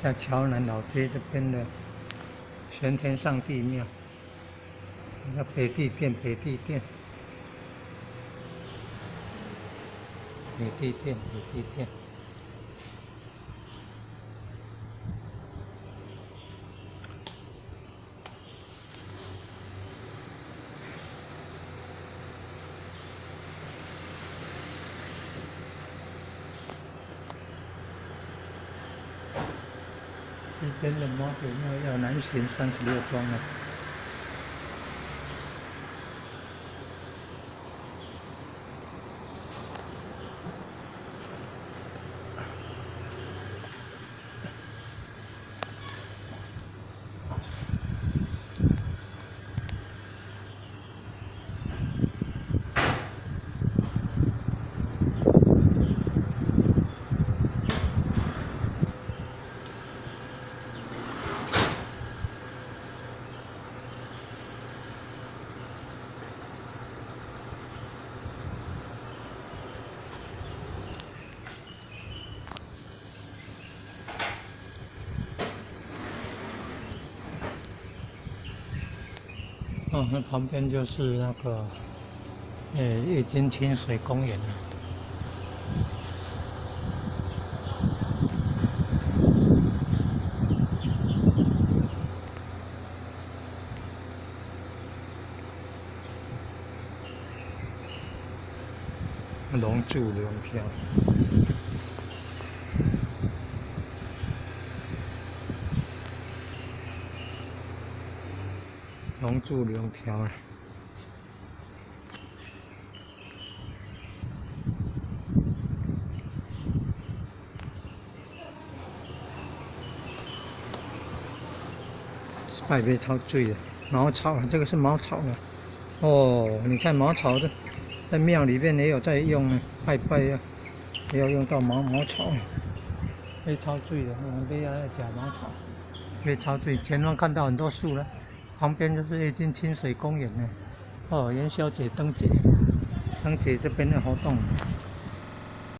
在桥南老街这边的玄天上帝庙，那北帝殿，北帝殿，北帝殿，北帝殿。这边的妈祖庙要南行36庄了。哦，那旁边就是那个，玉金清水公园了。龙柱龙飘。龙柱龙飘了。外边超醉的茅草啊，这个是茅草啊。哦，你看茅草的，在庙里面也有在用呢，拜拜呀，也要用到茅草。被超醉的，我们被要假茅草，被超醉。前方看到很多树了。旁边就是玉金清水公园呢，哦，元宵节灯节这边的活动。